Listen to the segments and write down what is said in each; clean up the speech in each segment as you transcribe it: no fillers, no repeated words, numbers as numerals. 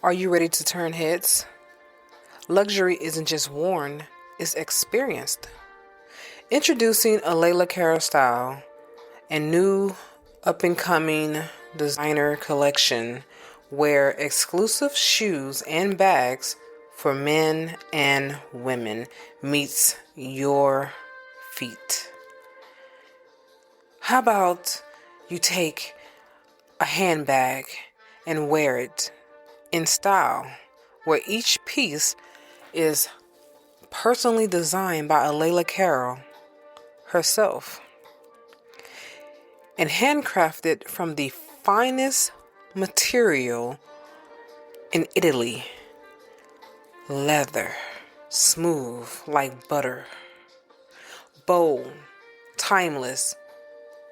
Are you ready to turn heads? Luxury isn't just worn, it's experienced. Introducing a Layla Cara style and new up-and-coming designer collection where exclusive shoes and bags for men and women meets your feet. How about you take a handbag and wear it in style, where each piece is personally designed by Alayla Carroll herself and handcrafted from the finest material in Italy. Leather, smooth like butter, bold, timeless,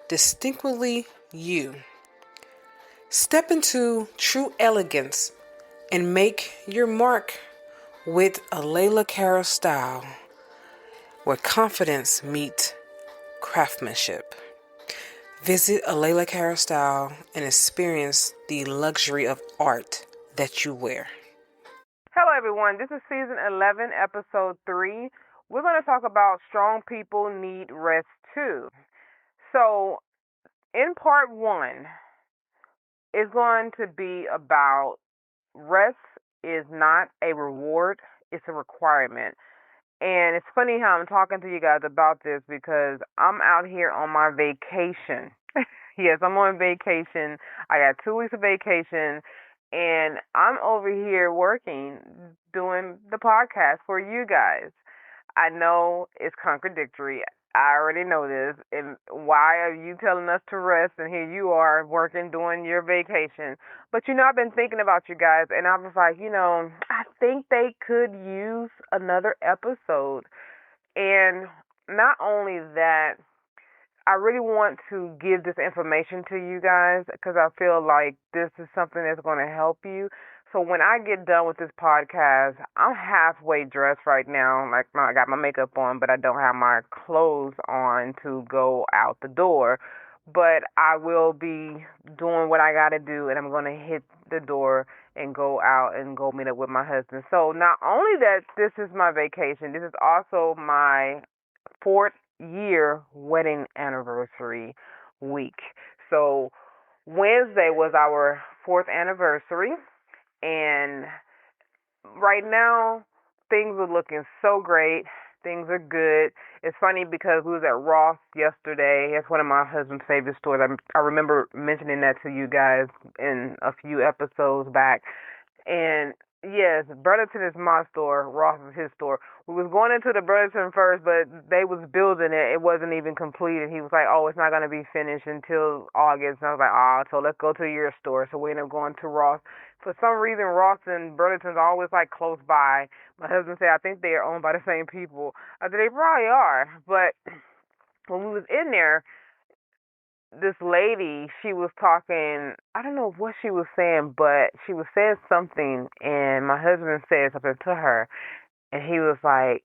distinctly you. Step into true elegance and make your mark with a Layla Cara style where confidence meets craftsmanship. Visit a Layla Cara style and experience the luxury of art that you wear. Hello, everyone. This is season 11, episode 3. We're going to talk about strong people need rest too. So, in part 1, it's going to be about rest is not a reward, it's a requirement. And it's funny how I'm talking to you guys about this because I'm out here on my vacation. Yes, I'm on vacation. I got 2 weeks of vacation, and I'm over here working, doing the podcast for you guys. I know it's contradictory. I already know this. And why are you telling us to rest? And here you are working, doing your vacation. But I've been thinking about you guys, and I was like, I think they could use another episode. And not only that, I really want to give this information to you guys because I feel like this is something that's going to help you. So when I get done with this podcast, I'm halfway dressed right now. Like I got my makeup on, but I don't have my clothes on to go out the door. But I will be doing what I got to do, and I'm going to hit the door and go out and go meet up with my husband. So not only that this is my vacation, this is also my 4th-year wedding anniversary week. So Wednesday was our 4th anniversary, and right now things are looking so great. Things are good. It's funny because we was at Ross yesterday. It's one of my husband's favorite stores. I remember mentioning that to you guys in a few episodes back. And yes, Burlington is my store. Ross is his store. We was going into the Burlington first, but they was building it. It wasn't even completed. He was like, "Oh, it's not gonna be finished until August." And I was like, "Ah, so let's go to your store." So we ended up going to Ross. For some reason, Ross and Burlington's always like close by. My husband said, "I think they are owned by the same people." I said, "They probably are." But when we was in there, this lady, she was talking, I don't know what she was saying, but she was saying something, and my husband said something to her, and he was like,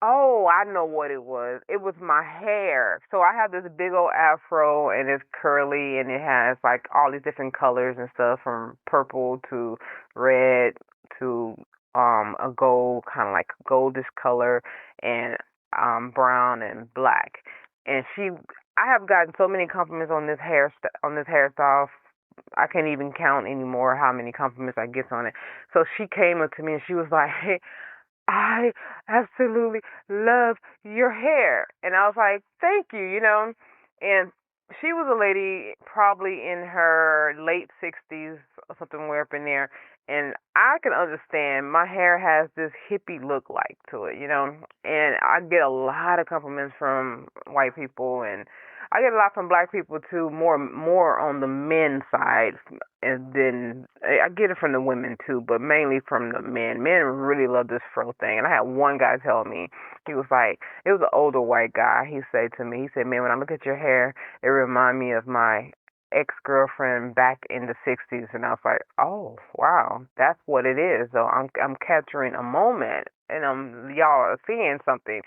"Oh, I know what it was. It was my hair." So I have this big old afro, and it's curly, and it has like all these different colors and stuff, from purple to red to a gold, kind of like goldish color, and brown and black. And I have gotten so many compliments on this hairstyle. I can't even count anymore how many compliments I get on it. So she came up to me and she was like, "Hey, I absolutely love your hair." And I was like, "Thank you." And she was a lady probably in her late 60s or something way up in there. And I can understand my hair has this hippie look like to it. And I get a lot of compliments from white people, and I get a lot from black people too, more on the men side, and then I get it from the women too, but mainly from the men. Men really love this fro thing, and I had one guy tell me, he was like, it was an older white guy. He said to me, he said, "Man, when I look at your hair, it remind me of my ex-girlfriend back in the 60s." And I was like, "Oh, wow, that's what it is." So I'm capturing a moment, and y'all are seeing something.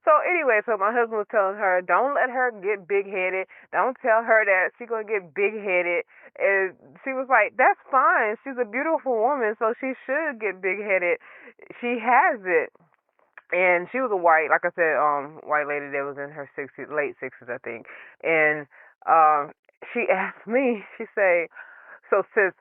So anyway, so my husband was telling her, don't let her get big headed. Don't tell her that she's gonna get big headed. And she was like, that's fine. She's a beautiful woman, so she should get big headed. She has it. And she was a white, like I said, white lady that was in her sixties, late sixties, I think. And she asked me, she said, so sis,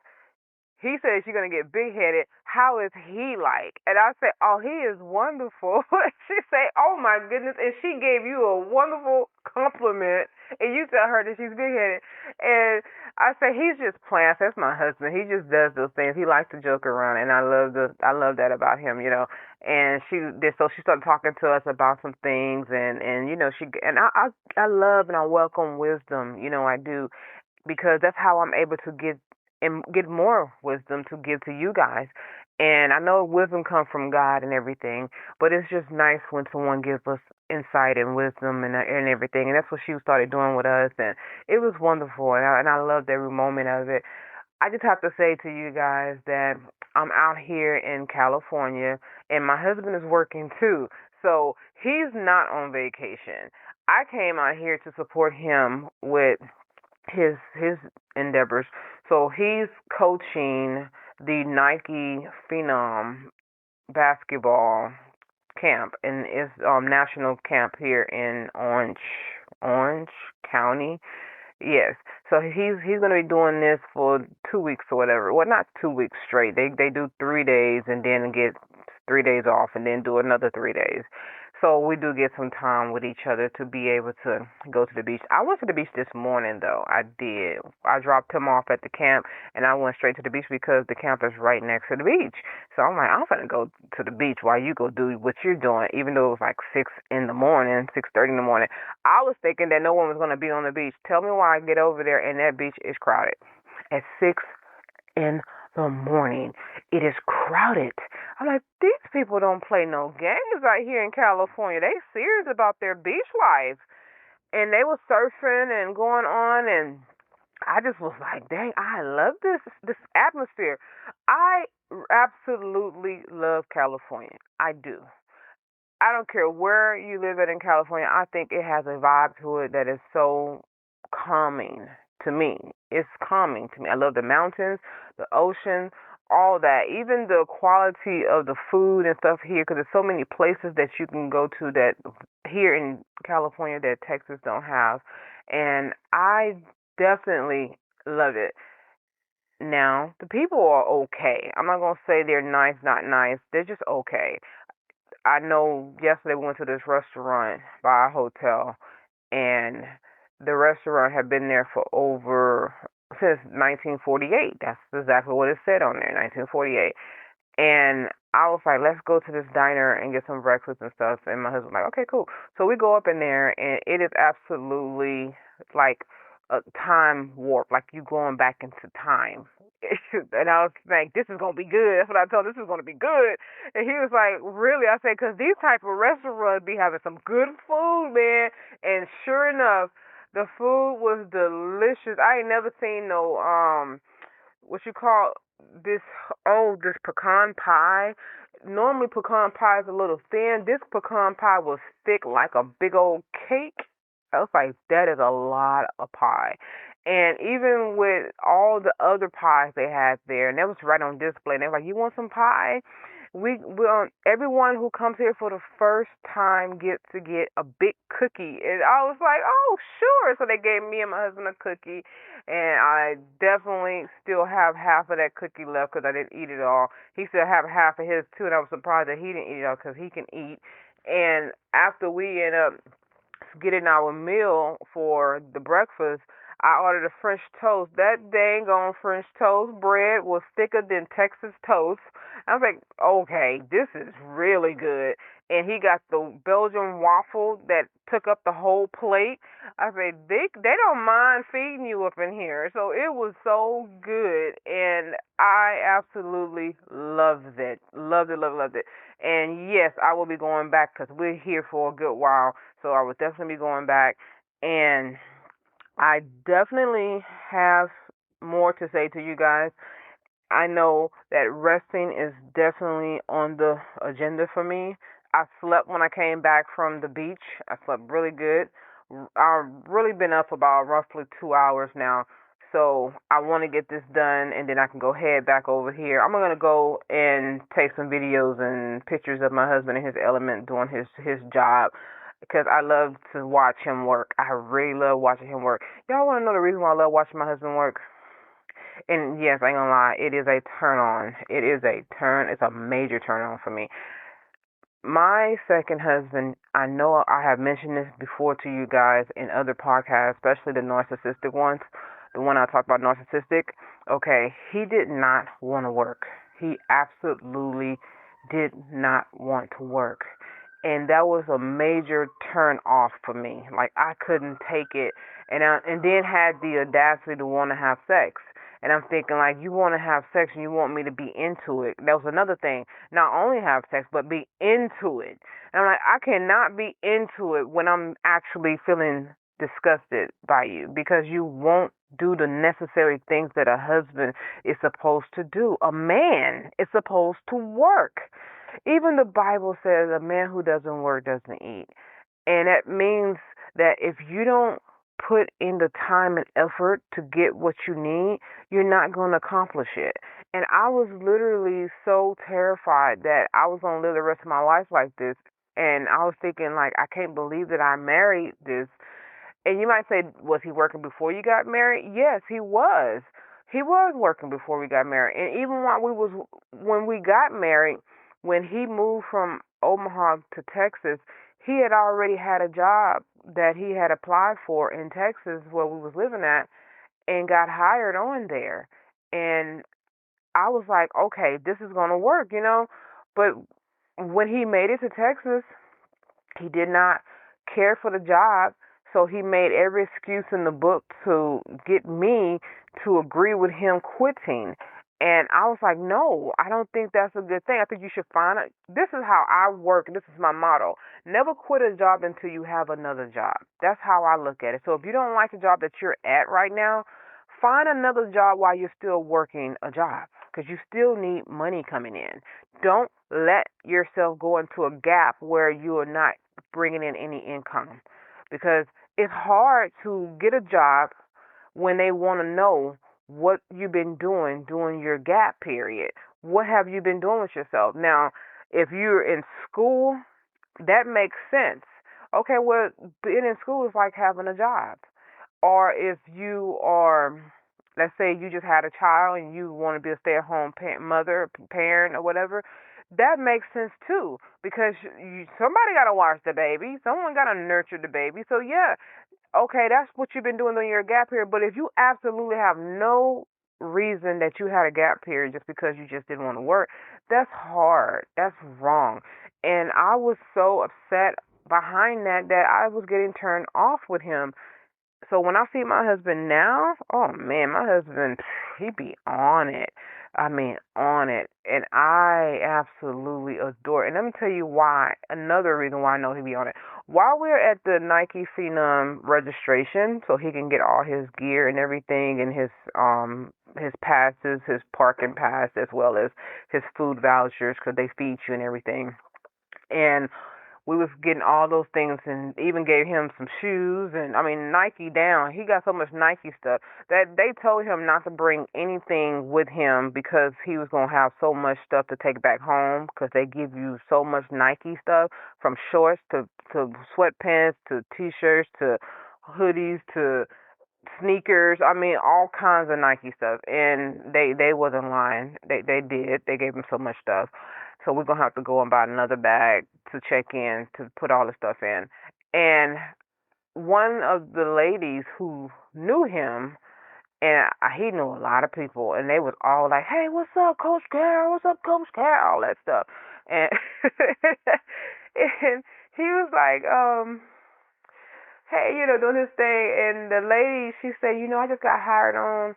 he said she's gonna get big headed. How is he like? And I said, oh, he is wonderful. She said, oh my goodness, and she gave you a wonderful compliment, and you tell her that she's big headed. And I said, he's just playing. That's my husband. He just does those things. He likes to joke around, and I love that about him, you know. And she did, so she started talking to us about some things, and you know, I love and I welcome wisdom, you know, I do, because that's how I'm able to get more wisdom to give to you guys. And I know wisdom comes from God and everything, but it's just nice when someone gives us insight and wisdom and everything. And that's what she started doing with us, and it was wonderful. And I loved every moment of it. I just have to say to you guys that I'm out here in California, and my husband is working too. So he's not on vacation. I came out here to support him with his endeavors. So he's coaching the Nike Phenom basketball camp, and it's national camp here in Orange County. Yes. So he's gonna be doing this for 2 weeks or whatever. Well, not 2 weeks straight. They do 3 days and then get 3 days off and then do another 3 days. So we do get some time with each other to be able to go to the beach. I went to the beach this morning though. I did. I dropped him off at the camp and I went straight to the beach because the camp is right next to the beach. So I'm like, I'm gonna go to the beach while you go do what you're doing, even though it was like 6 in the morning, 6:30 in the morning. I was thinking that no one was gonna be on the beach. Tell me why I get over there and that beach is crowded. At 6 in the morning. It is crowded. I'm like, these people don't play no games out here in California. They serious about their beach life. And they were surfing and going on, and I just was like, dang, I love this atmosphere. I absolutely love California. I do. I don't care where you live at in California. I think it has a vibe to it that is so calming to me. It's calming to me. I love the mountains, the ocean, all that. Even the quality of the food and stuff here, because there's so many places that you can go to that here in California that Texas don't have. And I definitely love it. Now, the people are okay. I'm not going to say they're nice, not nice. They're just okay. I know yesterday we went to this restaurant by our hotel, and the restaurant had been there for over since 1948. That's exactly what it said on there, 1948. And I was like, let's go to this diner and get some breakfast and stuff. And my husband was like, okay, cool. So we go up in there, and it is absolutely like a time warp, like you going back into time. And I was like, this is gonna be good. That's what I told him. This is gonna be good. And he was like, really? I said, because these type of restaurants be having some good food, man. And sure enough, the food was delicious. I ain't never seen no what you call this this pecan pie. Normally pecan pie is a little thin. This pecan pie was thick like a big old cake. I was like, that is a lot of pie. And even with all the other pies they had there, and that was right on display, and they were like, you want some pie? We everyone who comes here for the first time gets to get a big cookie. And I was like, oh, sure. So they gave me and my husband a cookie, and I definitely still have half of that cookie left because I didn't eat it all. He still have half of his, too, and I was surprised that he didn't eat it all because he can eat. And after we end up getting our meal for the breakfast, I ordered a French toast. That dang on French toast bread was thicker than Texas toast. I was like, okay, this is really good. And he got the Belgian waffle that took up the whole plate. I said, they don't mind feeding you up in here. So it was so good. And I absolutely loved it. Loved it, loved it. And yes, I will be going back because we're here for a good while. So I will definitely be going back. And I definitely have more to say to you guys. I know that resting is definitely on the agenda for me. I slept when I came back from the beach. I slept really good. I've really been up about roughly 2 hours now. So I want to get this done, and then I can go head back over here. I'm gonna go and take some videos and pictures of my husband in his element doing his job, because I love to watch him work. I really love watching him work. Y'all want to know the reason why I love watching my husband work? And yes, I ain't gonna lie, it is a turn on. It is a turn. It's a major turn on for me. My second husband, I know I have mentioned this before to you guys in other podcasts, especially the narcissistic ones. The one I talked about, narcissistic. Okay, he did not want to work. He absolutely did not want to work. And that was a major turn off for me. Like, I couldn't take it. And then had the audacity to want to have sex. And I'm thinking, like, you want to have sex and you want me to be into it. That was another thing. Not only have sex, but be into it. And I'm like, I cannot be into it when I'm actually feeling disgusted by you, because you won't do the necessary things that a husband is supposed to do. A man is supposed to work. Even the Bible says a man who doesn't work doesn't eat. And that means that if you don't put in the time and effort to get what you need, you're not going to accomplish it. And I was literally so terrified that I was going to live the rest of my life like this. And I was thinking, like, I can't believe that I married this. And you might say, was he working before you got married? Yes, he was. He was working before we got married. And even when we got married, when he moved from Omaha to Texas, he had already had a job that he had applied for in Texas where we was living at, and got hired on there. And I was like, okay, this is going to work, you know. But when he made it to Texas, he did not care for the job, so he made every excuse in the book to get me to agree with him quitting. And I was like, no, I don't think that's a good thing. I think you should find it. This is how I work. This is my motto. Never quit a job until you have another job. That's how I look at it. So if you don't like the job that you're at right now, find another job while you're still working a job, because you still need money coming in. Don't let yourself go into a gap where you are not bringing in any income, because it's hard to get a job when they want to know what you've been doing during your gap period. What have you been doing with yourself? Now, if you're in school, that makes sense. Okay, well, being in school is like having a job. Or if you are, let's say you just had a child and you want to be a stay-at-home mother, parent, or whatever, that makes sense too, because somebody got to watch the baby, someone got to nurture the baby. So yeah, okay, that's what you've been doing during your gap period. But if you absolutely have no reason that you had a gap period just because you just didn't want to work, that's hard. That's wrong. And I was so upset behind that I was getting turned off with him. So when I see my husband now, oh man, my husband, he be on it. I mean, on it. And I absolutely adore it. And let me tell you why. Another reason why I know he be on it. While we're at the Nike Phenom registration, so he can get all his gear and everything, and his passes, his parking pass, as well as his food vouchers, because they feed you and everything. And we was getting all those things, and even gave him some shoes, and I mean, Nike down. He got so much Nike stuff that they told him not to bring anything with him, because he was going to have so much stuff to take back home, because they give you so much Nike stuff, from shorts to sweatpants to t-shirts to hoodies to sneakers. I mean, all kinds of Nike stuff. And they wasn't lying. They did. They gave him so much stuff. So we're gonna have to go and buy another bag to check in to put all the stuff in. And one of the ladies who knew him, and he knew a lot of people, and they was all like, "Hey, what's up, Coach Carol? What's up, Coach Carol?" All that stuff. And and he was like, hey, doing his thing. And the lady, she said, I just got hired on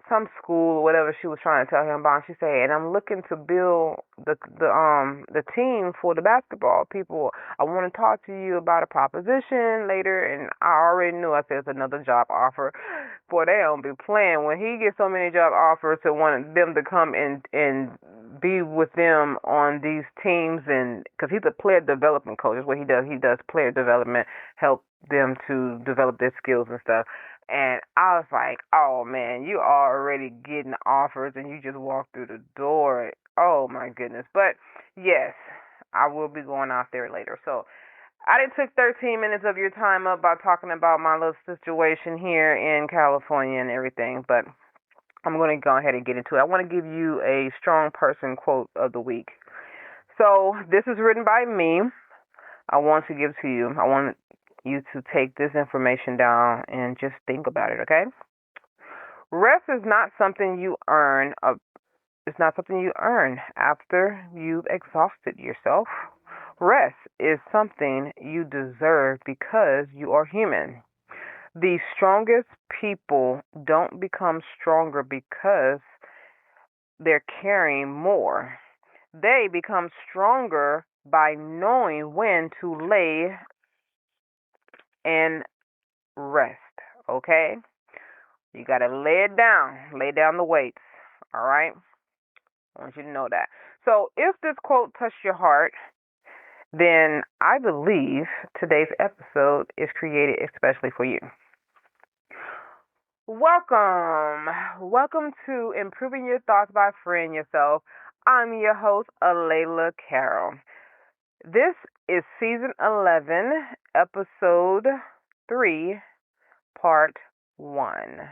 some school or whatever she was trying to tell him about. And she said, and I'm looking to build the team for the basketball people. I want to talk to you about a proposition later. And I already knew. I said, it's another job offer. Boy, they don't be playing. When he gets so many job offers to want them to come and be with them on these teams, and because he's a player development coach, that's what he does. He does player development, help them to develop their skills and stuff. And I was like, oh man, you are already getting offers, and you just walk through the door. Oh my goodness! But yes, I will be going out there later. So I done took 13 minutes of your time up by talking about my little situation here in California and everything, but I'm going to go ahead and get into it. I want to give you a strong person quote of the week. So this is written by me. I want to give to you. I want you to take this information down and just think about it, okay? Rest is not something you earn. It's not something you earn after you've exhausted yourself. Rest is something you deserve because you are human. The strongest people don't become stronger because they're carrying more. They become stronger by knowing when to lay and rest, okay? You got to lay down the weights, all right? I want you to know that. So if this quote touched your heart, then I believe today's episode is created especially for you. Welcome to Improving Your Thoughts by Freeing Yourself. I'm your host, Alayla Carroll. This is Season 11, Episode 3, Part 1.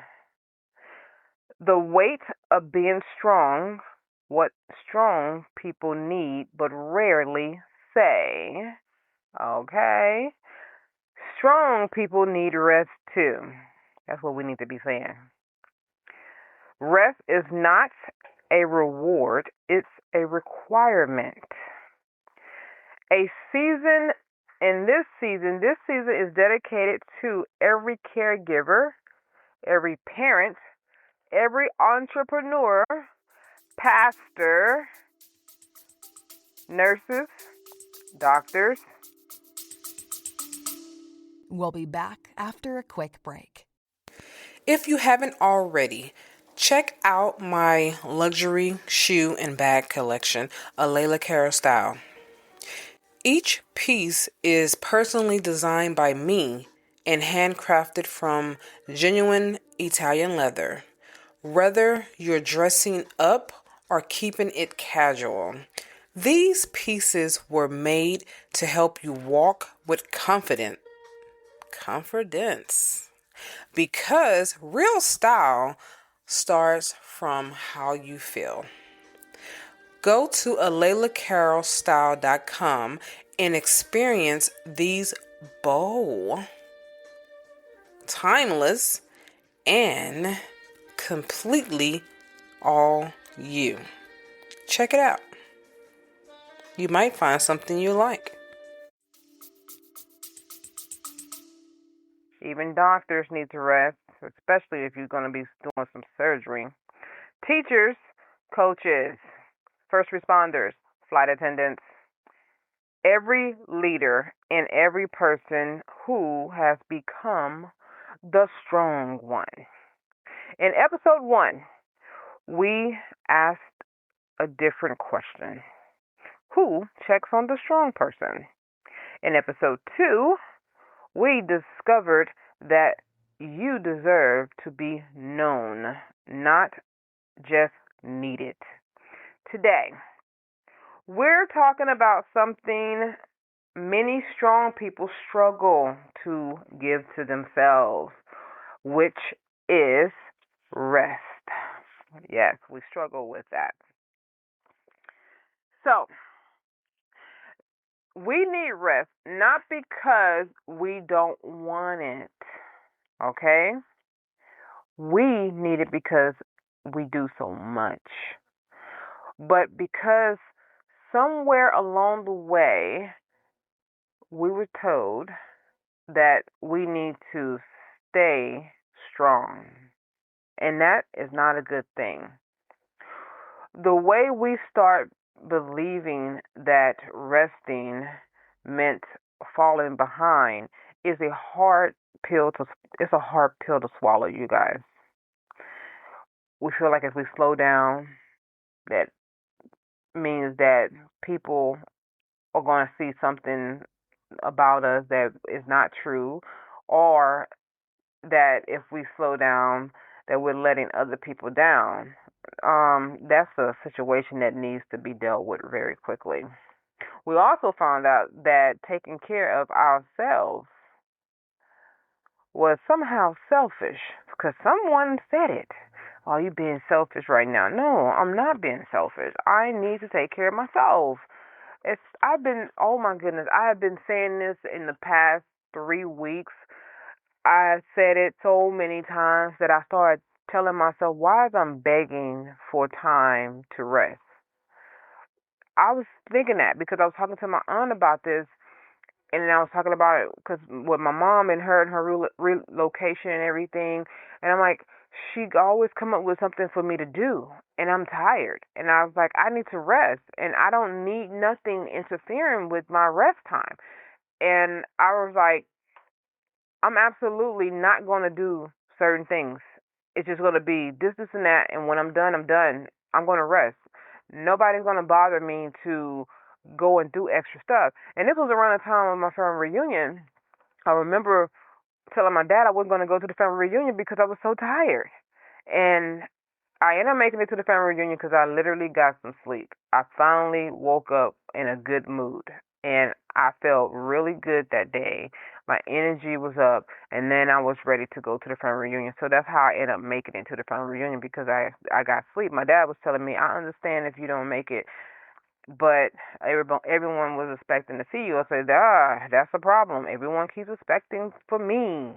The weight of being strong, what strong people need but rarely say. Okay? Strong people need rest too. That's what we need to be saying. Rest is not a reward, it's a requirement. This season is dedicated to every caregiver, every parent, every entrepreneur, pastor, nurses, doctors. We'll be back after a quick break. If you haven't already, check out my luxury shoe and bag collection, Alayla Carroll style. Each piece is personally designed by me and handcrafted from genuine Italian leather. Whether you're dressing up or keeping it casual, these pieces were made to help you walk with confidence. Because real style starts from how you feel. Go to alaylacarrollstyle.com and experience these bold, timeless, and completely all you. Check it out. You might find something you like. Even doctors need to rest, especially if you're going to be doing some surgery. Teachers, coaches, first responders, flight attendants, every leader and every person who has become the strong one. In episode 1, we asked a different question. Who checks on the strong person? In episode 2, we discovered that you deserve to be known, not just needed. Today, we're talking about something many strong people struggle to give to themselves, which is rest. Yes, we struggle with that. So, we need rest not because we don't want it, okay? We need it because we do so much. But because somewhere along the way, we were told that we need to stay strong. And that is not a good thing. The way we start believing that resting meant falling behind is a hard pill to swallow, you guys. We feel like if we slow down, that means that people are going to see something about us that is not true, or that if we slow down, that we're letting other people down. That's a situation that needs to be dealt with very quickly. We also found out that taking care of ourselves was somehow selfish because someone said it. Oh, you being selfish right now. No, I'm not being selfish. I need to take care of myself. Oh my goodness, I have been saying this in the past 3 weeks. I said it so many times that I started telling myself, why is I'm begging for time to rest? I was thinking that because I was talking to my aunt about this, and then I was talking about it because with my mom and her relocation and everything, and I'm like, she always come up with something for me to do, and I'm tired, and I was like, I need to rest, and I don't need nothing interfering with my rest time, and I was like, I'm absolutely not going to do certain things. It's just going to be this, and that, and when I'm done, I'm done. I'm going to rest. Nobody's going to bother me to go and do extra stuff. And this was around the time of my family reunion. I remember telling my dad I wasn't going to go to the family reunion because I was so tired. And I ended up making it to the family reunion because I literally got some sleep. I finally woke up in a good mood, and I felt really good that day. My energy was up, and then I was ready to go to the family reunion. So that's how I ended up making it to the family reunion because I got sleep. My dad was telling me, I understand if you don't make it, but everyone was expecting to see you. I said, that's a problem. Everyone keeps expecting for me.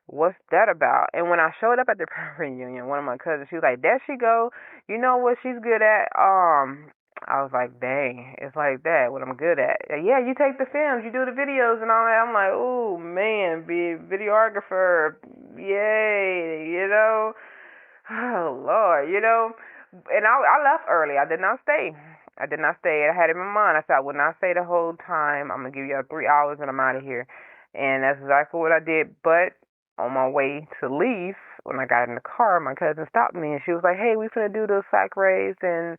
What's that about? And when I showed up at the parent reunion, one of my cousins, she was like, there she go. You know what she's good at? I was like, dang, it's like that, what I'm good at. Yeah, you take the films, you do the videos and all that. I'm like, oh, man, be a videographer. Yay, you know? Oh, Lord, you know? And I left early. I did not stay. I had it in my mind. I said, I would not stay the whole time. I'm going to give you 3 hours and I'm out of here. And that's exactly what I did. But on my way to leave, when I got in the car, my cousin stopped me and she was like, hey, we finna do the sack race and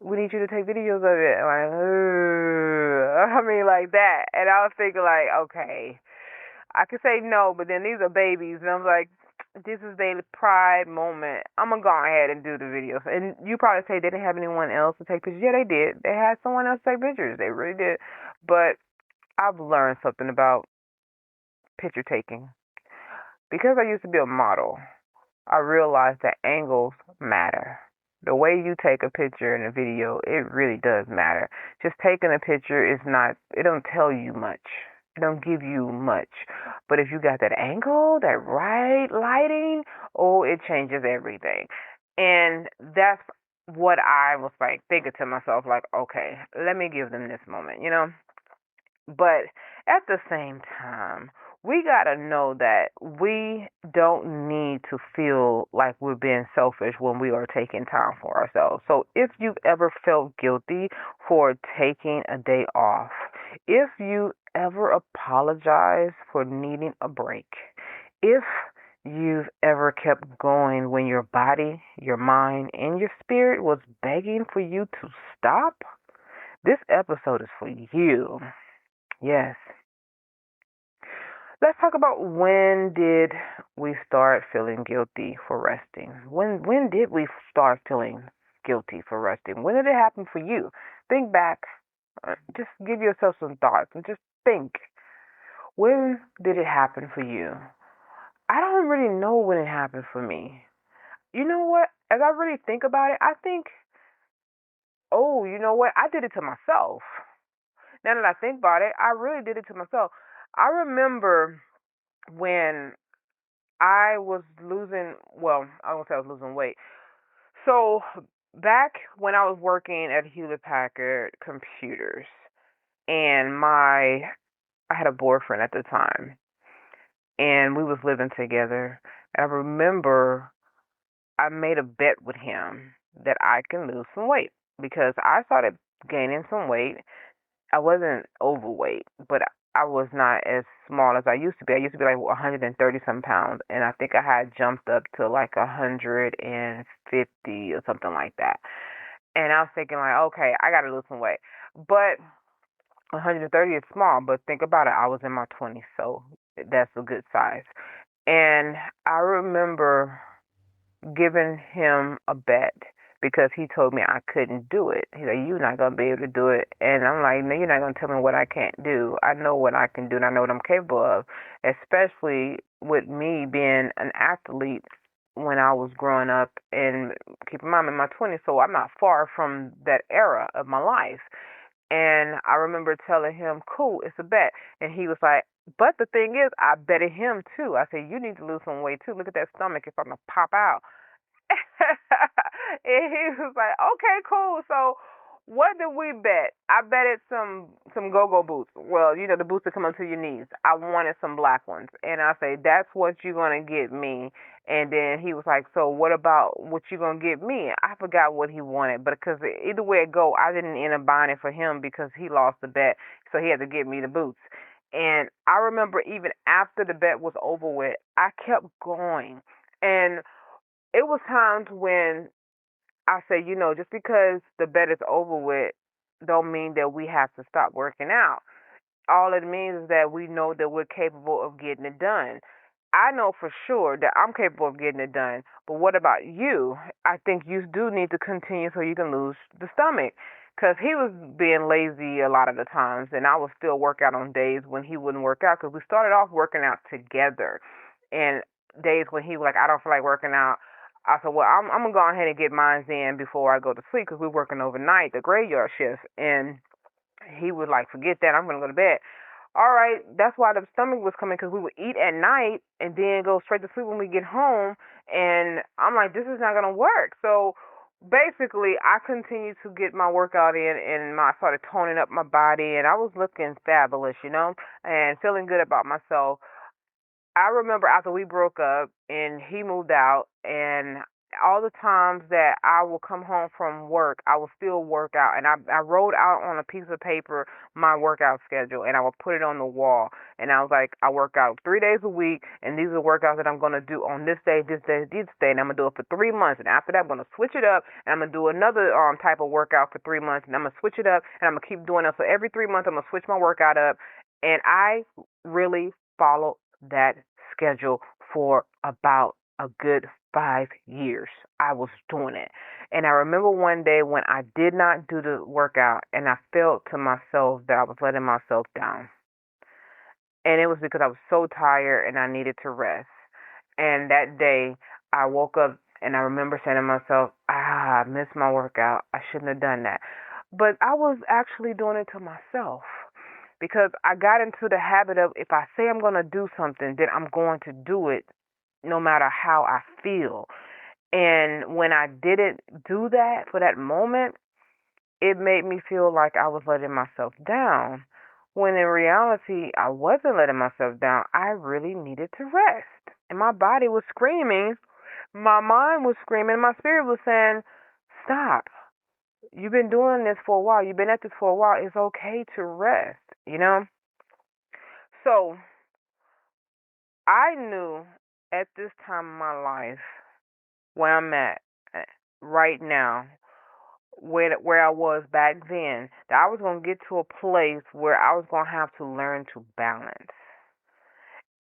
we need you to take videos of it. I'm like, I mean, like that. And I was thinking, like, okay, I could say no, but then these are babies. And I'm like, this is their pride moment. I'm going to go ahead and do the videos. And you probably say they didn't have anyone else to take pictures. Yeah, they did. They had someone else take pictures. They really did. But I've learned something about picture taking. Because I used to be a model, I realized that angles matter. The way you take a picture in a video, it really does matter. Just taking a picture is not, it don't tell you much. It don't give you much. But if you got that angle, that right lighting, oh, it changes everything. And that's what I was like thinking to myself, like, okay, let me give them this moment, you know? But at the same time, we got to know that we don't need to feel like we're being selfish when we are taking time for ourselves. So if you've ever felt guilty for taking a day off, if you ever apologize for needing a break, if you've ever kept going when your body, your mind, and your spirit was begging for you to stop, this episode is for you. Yes. Let's talk about when did we start feeling guilty for resting? When did we start feeling guilty for resting? When did it happen for you? Think back. Just give yourself some thoughts and just think. When did it happen for you? I don't really know when it happened for me. You know what? As I really think about it, I think, oh, you know what? I did it to myself. Now that I think about it, I really did it to myself. I remember when I was losing, well, I won't say I was losing weight. So back when I was working at Hewlett Packard Computers, and I had a boyfriend at the time, and we was living together. I remember I made a bet with him that I can lose some weight because I started gaining some weight. I wasn't overweight, but I was not as small as I used to be. I used to be like 130 some pounds, and I think I had jumped up to like 150 or something like that. And I was thinking like, okay, I got to lose some weight. But 130 is small, but think about it. I was in my 20s, so that's a good size. And I remember giving him a bet because he told me I couldn't do it. He's like, "You're not gonna be able to do it," and I'm like, "No, you're not gonna tell me what I can't do. I know what I can do, and I know what I'm capable of." Especially with me being an athlete when I was growing up, and keep in mind I'm in my 20s, so I'm not far from that era of my life. And I remember telling him, "Cool, it's a bet," and he was like, "But the thing is, I betted him too." I said, "You need to lose some weight too. Look at that stomach; it's starting to pop out." And he was like, "Okay, cool. So what did we bet?" I betted some go-go boots. Well, the boots that come up to your knees. I wanted some black ones, and I say, "That's what you're gonna get me." And then he was like, "So what about what you gonna get me?" I forgot what he wanted, but because either way it go, I didn't end up buying it for him because he lost the bet, so he had to get me the boots. And I remember even after the bet was over with, I kept going, and it was times when I say, just because the bet is over with, don't mean that we have to stop working out. All it means is that we know that we're capable of getting it done. I know for sure that I'm capable of getting it done, but what about you? I think you do need to continue so you can lose the stomach. Because he was being lazy a lot of the times, and I would still work out on days when he wouldn't work out because we started off working out together. And days when he was like, "I don't feel like working out," I said, "Well, I'm going to go ahead and get mine in before I go to sleep because we're working overnight, the graveyard shift." And he was like, "Forget that. I'm going to go to bed." All right, that's why the stomach was coming because we would eat at night and then go straight to sleep when we get home. And I'm like, this is not going to work. So basically, I continued to get my workout in and I started toning up my body and I was looking fabulous, and feeling good about myself. I remember after we broke up and he moved out, and all the times that I would come home from work, I would still work out. And I wrote out on a piece of paper my workout schedule and I would put it on the wall. And I was like, I work out 3 days a week, and these are the workouts that I'm going to do on this day, this day, this day. And I'm going to do it for 3 months. And after that, I'm going to switch it up and I'm going to do another type of workout for 3 months. And I'm going to switch it up and I'm going to keep doing it. So every 3 months, I'm going to switch my workout up. And I really followed that schedule for about a good 5 years. I was doing it. And I remember one day when I did not do the workout and I felt to myself that I was letting myself down. And it was because I was so tired and I needed to rest. And that day I woke up and I remember saying to myself, I missed my workout. I shouldn't have done that. But I was actually doing it to myself because I got into the habit of if I say I'm going to do something, then I'm going to do it no matter how I feel. And when I didn't do that for that moment, it made me feel like I was letting myself down. When in reality, I wasn't letting myself down. I really needed to rest. And my body was screaming. My mind was screaming. My spirit was saying, stop. You've been doing this for a while. You've been at this for a while. It's okay to rest. So I knew at this time in my life where I'm at right now, where I was back then, that I was going to get to a place where I was going to have to learn to balance.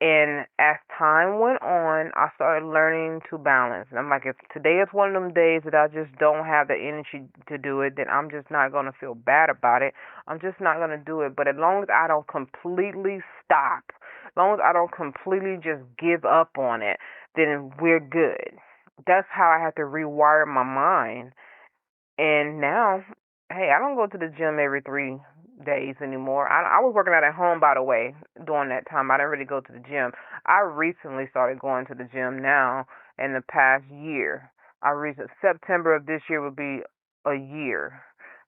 And as time went on, I started learning to balance. And I'm like, if today is one of them days that I just don't have the energy to do it, then I'm just not going to feel bad about it. I'm just not going to do it. But as long as I don't completely stop, as long as I don't completely just give up on it, then we're good. That's how I have to rewire my mind. And now, hey, I don't go to the gym every 3 days anymore. I was working out at home, by the way, during that time. I didn't really go to the gym. I recently started going to the gym now in the past year. September of this year would be a year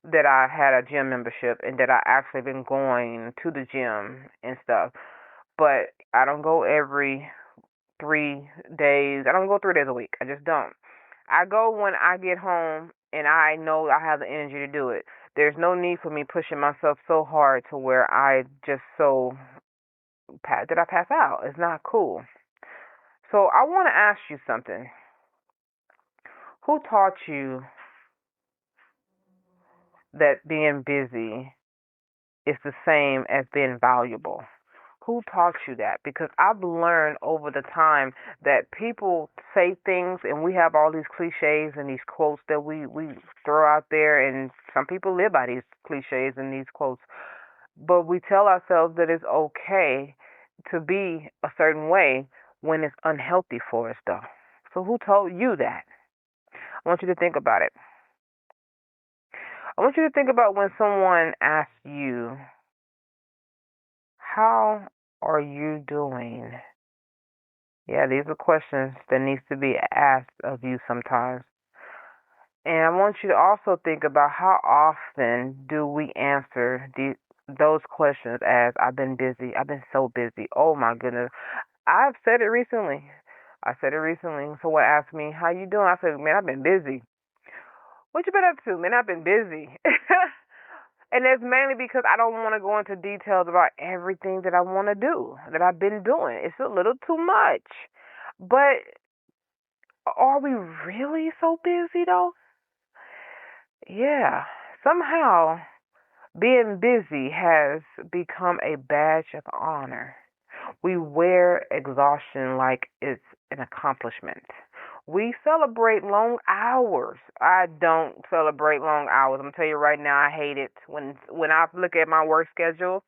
that I had a gym membership and that I actually been going to the gym and stuff. But I don't go every 3 days. I don't go 3 days a week. I just don't. I go when I get home and I know I have the energy to do it. There's no need for me pushing myself so hard to where I just did I pass out? It's not cool. So I want to ask you something. Who taught you that being busy is the same as being valuable? Who taught you that? Because I've learned over the time that people say things and we have all these cliches and these quotes that we throw out there, and some people live by these cliches and these quotes. But we tell ourselves that it's okay to be a certain way when it's unhealthy for us, though. So who told you that? I want you to think about it. I want you to think about when someone asks you, how are you doing? Yeah, these are questions that needs to be asked of you sometimes. And I want you to also think about how often do we answer those questions as I've been busy. I've been so busy. Oh my goodness. I've said it recently. I said it recently. Someone asked me, how you doing? I said, man, I've been busy. What you been up to? Man, I've been busy. And that's mainly because I don't want to go into details about everything that I want to do, that I've been doing. It's a little too much. But are we really so busy though? Yeah. Somehow being busy has become a badge of honor. We wear exhaustion like it's an accomplishment. We celebrate long hours. I don't celebrate long hours. I'm gonna tell you right now, I hate it when I look at my work schedule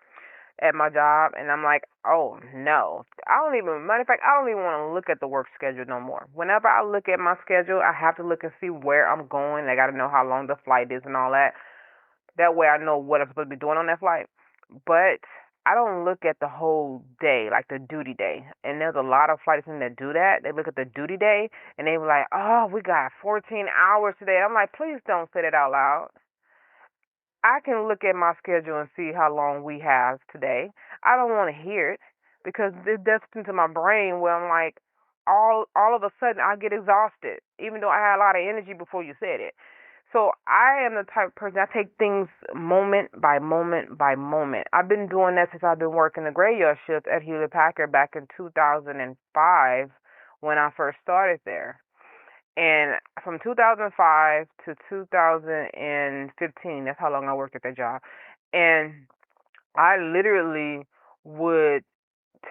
at my job and I'm like, oh no, I don't even. Matter of fact, I don't even want to look at the work schedule no more. Whenever I look at my schedule, I have to look and see where I'm going. I got to know how long the flight is and all that. That way, I know what I'm supposed to be doing on that flight. But I don't look at the whole day, like the duty day. And there's a lot of flight attendants that do that. They look at the duty day and they be like, oh, we got 14 hours today. I'm like, please don't say that out loud. I can look at my schedule and see how long we have today. I don't want to hear it because it does into my brain where I'm like, all of a sudden I get exhausted, even though I had a lot of energy before you said it. So I am the type of person, I take things moment by moment by moment. I've been doing that since I've been working the graveyard shift at Hewlett Packard back in 2005 when I first started there. And from 2005 to 2015, that's how long I worked at that job. And I literally would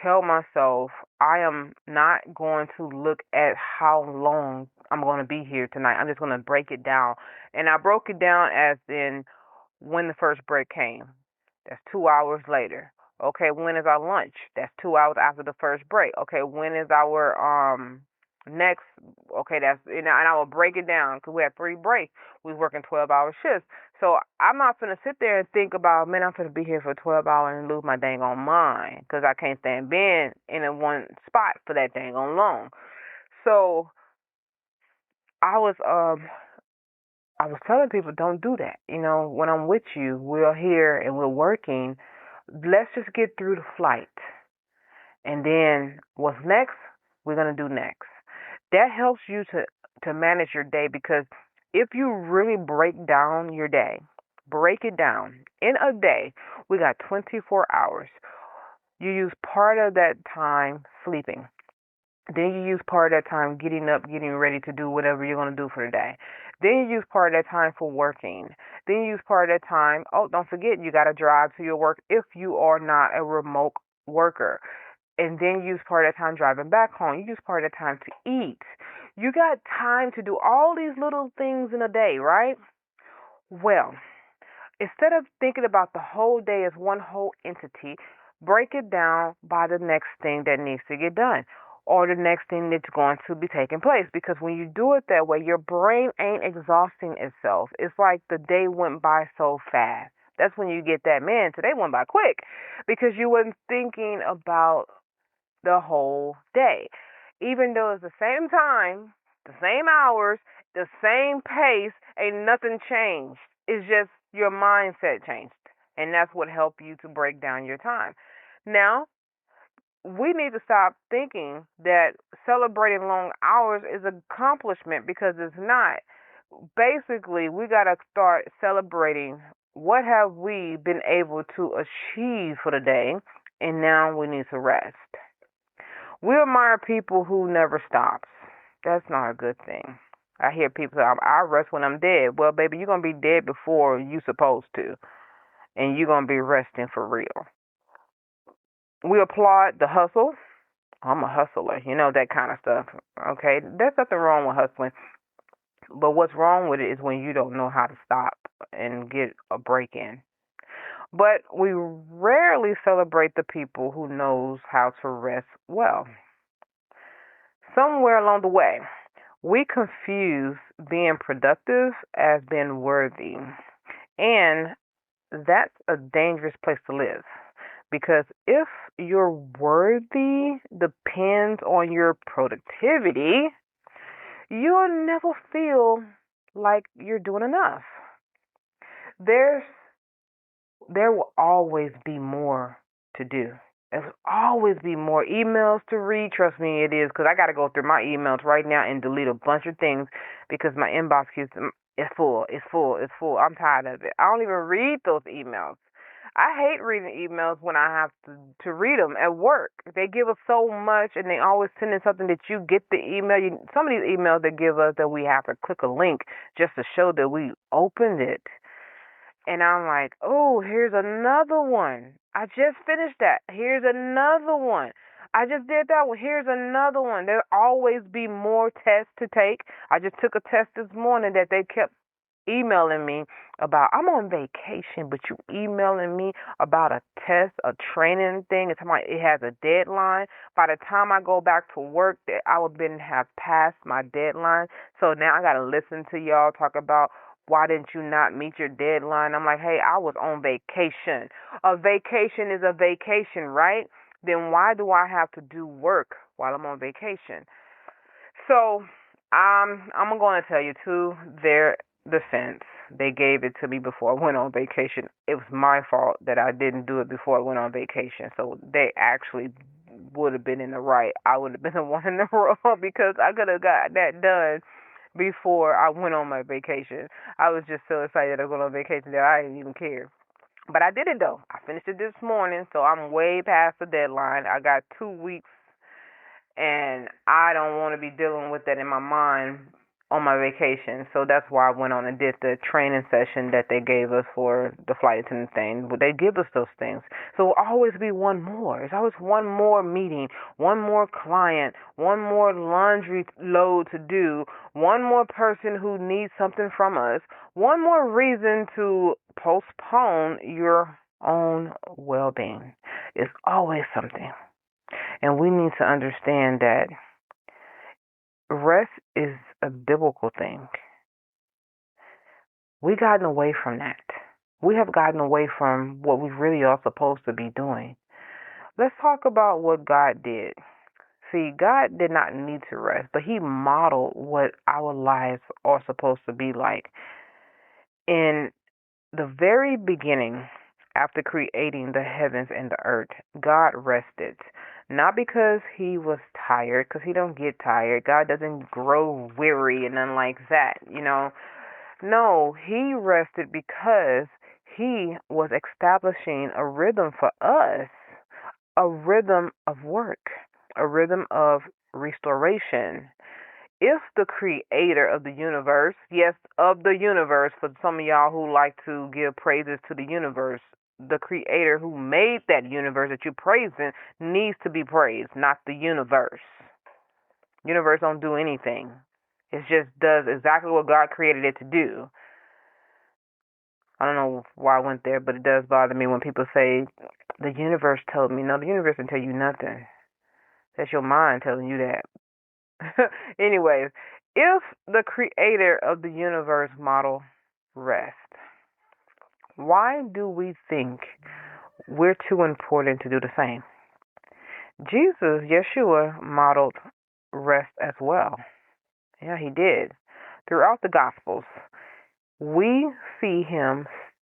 tell myself, I am not going to look at how long I'm going to be here tonight. I'm just going to break it down. And I broke it down as in when the first break came. That's 2 hours later. Okay, when is our lunch? That's 2 hours after the first break. Okay, when is our next? Okay, that's and I will break it down because we had 3 breaks. We was working 12-hour shifts. So I'm not gonna sit there and think about, man, I'm gonna be here for 12 hours and lose my dang on mind because I can't stand being in a one spot for that dang on long. So I was telling people, don't do that. You know, when I'm with you, we're here and we're working. Let's just get through the flight. And then what's next, we're going to do next. That helps you to manage your day because if you really break down your day, break it down. In a day, we got 24 hours. You use part of that time sleeping. Then you use part of that time getting up, getting ready to do whatever you're going to do for the day. Then you use part of that time for working. Then you use part of that time, oh, don't forget, you got to drive to your work if you are not a remote worker. And then you use part of that time driving back home. You use part of that time to eat. You got time to do all these little things in a day, right? Well, instead of thinking about the whole day as one whole entity, break it down by the next thing that needs to get done or the next thing that's going to be taking place. Because when you do it that way, your brain ain't exhausting itself. It's like the day went by so fast. That's when you get that, man, today went by quick because you wasn't thinking about the whole day. Even though it's the same time, the same hours, the same pace, ain't nothing changed. It's just your mindset changed. And that's what helped you to break down your time. Now, we need to stop thinking that celebrating long hours is an accomplishment because it's not. Basically, we got to start celebrating what have we been able to achieve for the day, and now we need to rest. We admire people who never stops. That's not a good thing. I hear people say, I rest when I'm dead. Well, baby, you're going to be dead before you supposed to. And you're going to be resting for real. We applaud the hustle. I'm a hustler, that kind of stuff. Okay, there's nothing wrong with hustling. But what's wrong with it is when you don't know how to stop and get a break in. But we rarely celebrate the people who knows how to rest well. Somewhere along the way, we confuse being productive as being worthy. And that's a dangerous place to live. Because if your worthy depends on your productivity, you'll never feel like you're doing enough. There will always be more to do. There's always be more emails to read. Trust me, it is, because I got to go through my emails right now and delete a bunch of things because my inbox is full. It's full. It's full. I'm tired of it. I don't even read those emails. I hate reading emails when I have to read them at work. They give us so much, and they always send in something that you get the email. Some of these emails they give us that we have to click a link just to show that we opened it. And I'm like, oh, here's another one. I just finished that. Here's another one. I just did that one. Here's another one. There'll always be more tests to take. I just took a test this morning that they kept emailing me about. I'm on vacation, but you emailing me about a test, a training thing. It's like it has a deadline. By the time I go back to work, I would have passed my deadline. So now I got to listen to y'all talk about why didn't you not meet your deadline? I'm like, hey, I was on vacation. A vacation is a vacation, right? Then why do I have to do work while I'm on vacation? So I'm going to tell you, to their defense, they gave it to me before I went on vacation. It was my fault that I didn't do it before I went on vacation. So they actually would have been in the right. I would have been the one in the wrong because I could have got that done before I went on my vacation. I was just so excited to go on vacation that I didn't even care. But I did it though. I finished it this morning, so I'm way past the deadline. I got 2 weeks, and I don't want to be dealing with that in my mind on my vacation. So that's why I went on and did the training session that they gave us for the flight attendant thing. But they give us those things. So it'll always be one more. It's always one more meeting, one more client, one more laundry load to do, one more person who needs something from us, one more reason to postpone your own well-being. It's always something. And we need to understand that rest is a biblical thing. We've gotten away from that. We have gotten away from what we really are supposed to be doing. Let's talk about what God did. See, God did not need to rest, but He modeled what our lives are supposed to be like. In the very beginning, after creating the heavens and the earth, God rested. Not because He was tired, because He don't get tired. God doesn't grow weary and nothing like that, No, He rested because He was establishing a rhythm for us, a rhythm of work, a rhythm of restoration. If the creator of the universe, yes, of the universe, for some of y'all who like to give praises to the universe, the creator who made that universe that you're praising needs to be praised, not the universe. Universe don't do anything. It just does exactly what God created it to do. I don't know why I went there, but it does bother me when people say, the universe told me. No, the universe didn't tell you nothing. That's your mind telling you that. Anyways, if the creator of the universe model rest, why do we think we're too important to do the same? Jesus, Yeshua, modeled rest as well. Yeah, He did. Throughout the Gospels, we see Him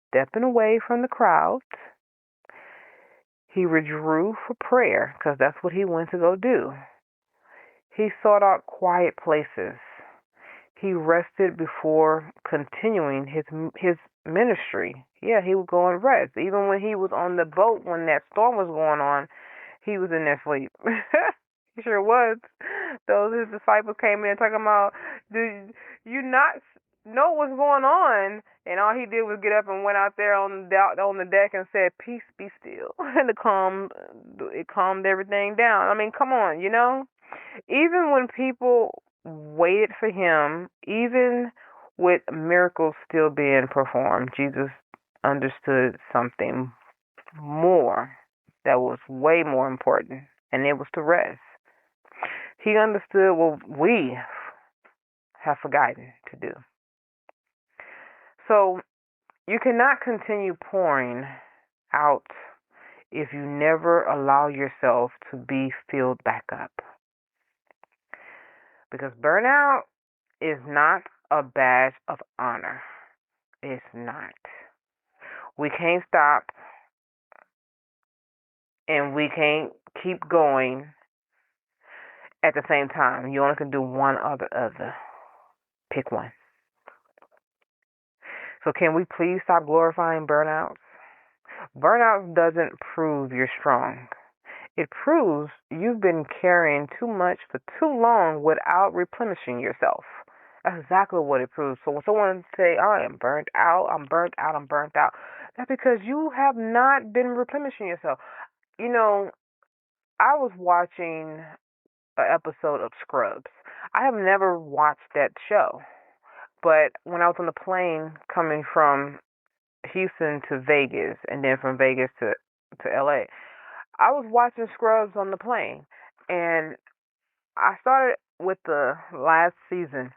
stepping away from the crowds. He withdrew for prayer because that's what He went to go do. He sought out quiet places. He rested before continuing his ministry. Yeah, He would go and rest. Even when He was on the boat, when that storm was going on, He was in there sleep. He sure was. Those his disciples came in talking about, do you not know what's going on? And all he did was get up and went out there on the deck and said, "Peace, be still," and it calmed everything down. I mean, come on, Even when people waited for him, even with miracles still being performed, Jesus understood something more that was way more important, and it was to rest. He understood what we have forgotten to do. So you cannot continue pouring out if you never allow yourself to be filled back up. Because burnout is not a badge of honor. It's not. We can't stop and we can't keep going at the same time. You only can do one or the other. Pick one. So can we please stop glorifying burnouts? Burnout doesn't prove you're strong. It proves you've been carrying too much for too long without replenishing yourself. That's exactly what it proves. So when someone say, "I am burnt out, I'm burnt out, I'm burnt out," that's because you have not been replenishing yourself. I was watching an episode of Scrubs. I have never watched that show, but when I was on the plane coming from Houston to Vegas and then from Vegas to LA, I was watching Scrubs on the plane, and I started with the last season,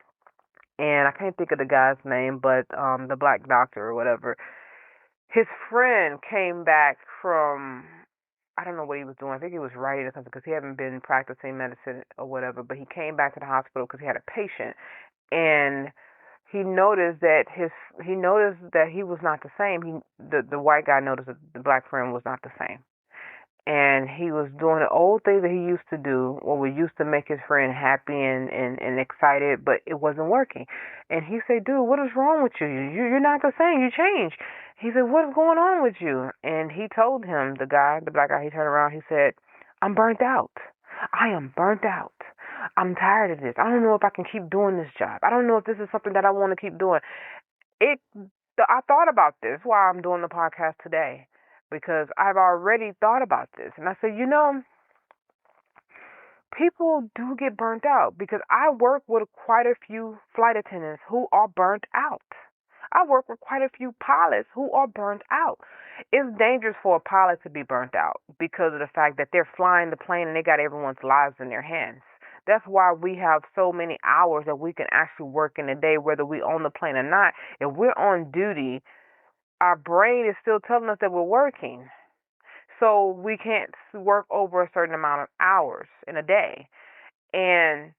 and I can't think of the guy's name, but the black doctor or whatever. His friend came back from, I don't know what he was doing. I think he was writing or something because he hadn't been practicing medicine or whatever. But he came back to the hospital because he had a patient, and he noticed that he was not the same. The white guy noticed that the black friend was not the same. And he was doing the old thing that he used to do, or we used to make his friend happy and excited, but it wasn't working. And he said, "Dude, what is wrong with you? You're not the same. You changed." He said, "What's going on with you?" And he told him, the black guy, he turned around, he said, "I'm burnt out. I am burnt out. I'm tired of this. I don't know if I can keep doing this job. I don't know if this is something that I want to keep doing." I thought about this. That's why I'm doing the podcast today, because I've already thought about this. And I said, people do get burnt out, because I work with quite a few flight attendants who are burnt out. I work with quite a few pilots who are burnt out. It's dangerous for a pilot to be burnt out because of the fact that they're flying the plane and they got everyone's lives in their hands. That's why we have so many hours that we can actually work in a day, whether we own the plane or not. If we're on duty, our brain is still telling us that we're working. So we can't work over a certain amount of hours in a day. And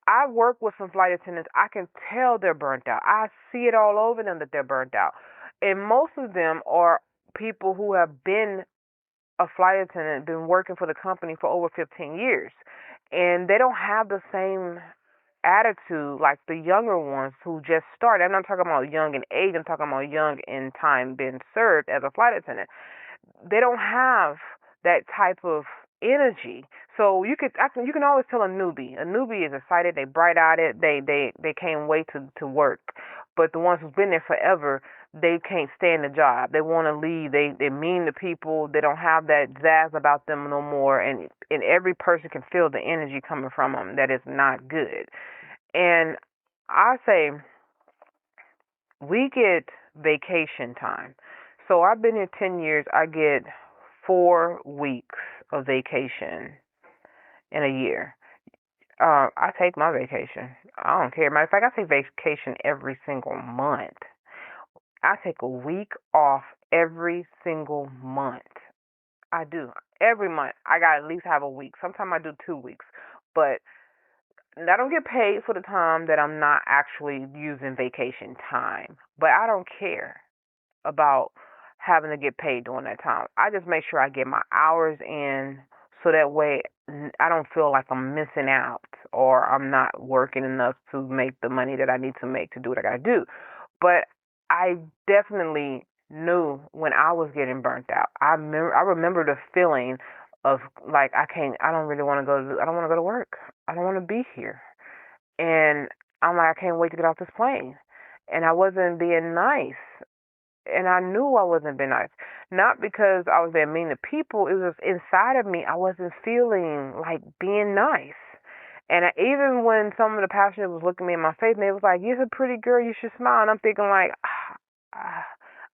I work with some flight attendants. I can tell they're burnt out. I see it all over them that they're burnt out. And most of them are people who have been a flight attendant, been working for the company for over 15 years. And they don't have the same attitude like the younger ones who just started. I'm not talking about young in age. I'm talking about young in time being served as a flight attendant. They don't have that type of energy. So you can always tell a newbie. A newbie is excited. They bright-eyed. They can't wait to work. But the ones who've been there forever, they can't stand the job. They want to leave. They're mean to people. They don't have that zazz about them no more. And every person can feel the energy coming from them that is not good. And I say we get vacation time. So I've been here 10 years. I get 4 weeks of vacation in a year. I take my vacation. I don't care. Matter of fact, I take vacation every single month. I take a week off every single month. I do. Every month. I got to at least have a week. Sometimes I do 2 weeks. But I don't get paid for the time that I'm not actually using vacation time. But I don't care about having to get paid during that time. I just make sure I get my hours in so that way I don't feel like I'm missing out or I'm not working enough to make the money that I need to make to do what I got to do. But I definitely knew when I was getting burnt out. I remember the feeling of like I don't really want to I don't want to go to work. I don't want to be here. And I'm like, I can't wait to get off this plane. And I wasn't being nice. And I knew I wasn't being nice. Not because I was being mean to people. It was just inside of me. I wasn't feeling like being nice. And even when some of the passengers was looking me in my face and they was like, "You're a pretty girl. You should smile." And I'm thinking like,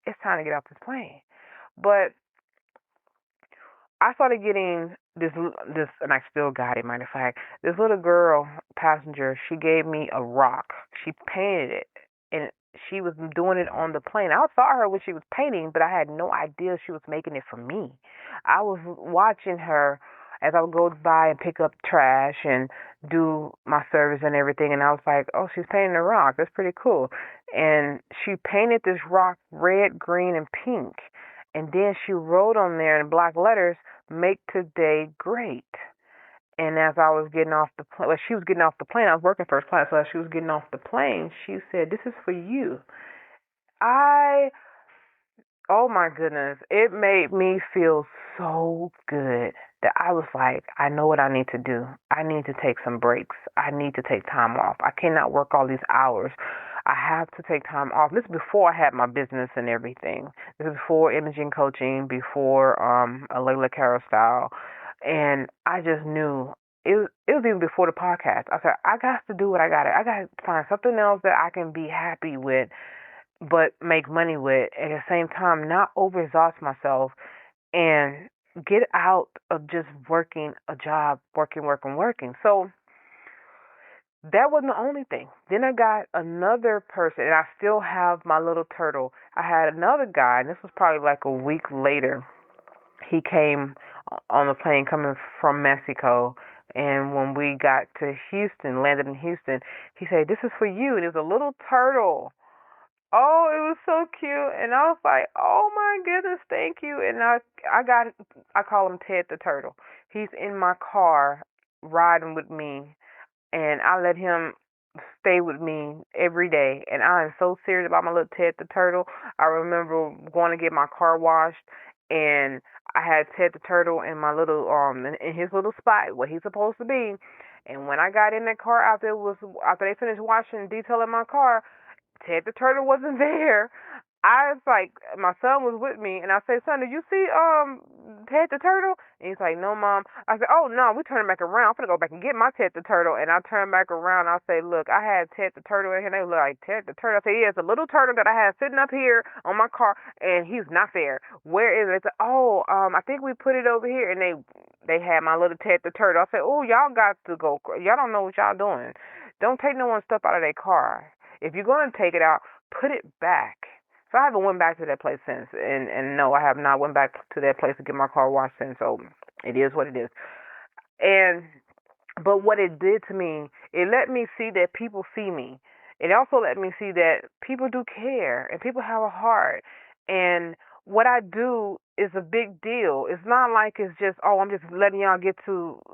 it's time to get off this plane. But I started getting this, and I still got it. Matter of fact, this little girl passenger, she gave me a rock. She painted it, and she was doing it on the plane. I saw her when she was painting, but I had no idea she was making it for me. I was watching her as I would go by and pick up trash and do my service and everything, and I was like, "Oh, she's painting a rock. That's pretty cool." And she painted this rock red, green, and pink. And then she wrote on there in black letters, "Make today great." And as I was getting off the plane, she was getting off the plane. I was working first class, so as she was getting off the plane, she said, "This is for you." Oh my goodness, it made me feel so good that I was like, I know what I need to do. I need to take some breaks. I need to take time off. I cannot work all these hours. I have to take time off. This is before I had my business and everything. This is before imaging coaching, before a Layla Carroll style. And I just knew it was even before the podcast. I said, I got to do what I got to find something else that I can be happy with, but make money with. At the same time, not overexhaust myself and get out of just working a job, working. So that wasn't the only thing. Then I got another person, and I still have my little turtle. I had another guy, and this was probably like a week later. He came on the plane coming from Mexico, and when we got to Houston, landed in Houston, he said, "This is for you." And it was a little turtle. Oh, it was so cute, and I was like, "Oh my goodness, thank you." And I call him Ted the Turtle. He's in my car riding with me, and I let him stay with me every day. And I am so serious about my little Ted the Turtle. I remember going to get my car washed, and I had Ted the Turtle in my little in his little spot where he's supposed to be. And when I got in that car after they finished washing and detailing my car, Ted the Turtle wasn't there. I was like, my son was with me, and I said, "Son, did you see Ted the Turtle?" And he's like, "No, Mom." I said, "Oh no, we turning back around. I'm gonna go back and get my Ted the Turtle." And I turned back around. I say, "Look, I had Ted the Turtle in here." And they were like, "Ted the Turtle?" I said, "Yeah, it's a little turtle that I had sitting up here on my car, and he's not there. Where is it?" They said, "Oh, I think we put it over here." And they had my little Ted the Turtle. I said, "Oh, y'all got to go. Y'all don't know what y'all doing. Don't take no one's stuff out of their car. If you're gonna take it out, put it back." So I haven't went back to that place since, and no, I have not went back to that place to get my car washed since. So it is what it is. But what it did to me, it let me see that people see me. It also let me see that people do care and people have a heart, and what I do is a big deal. It's not like it's just, "Oh, I'm just letting y'all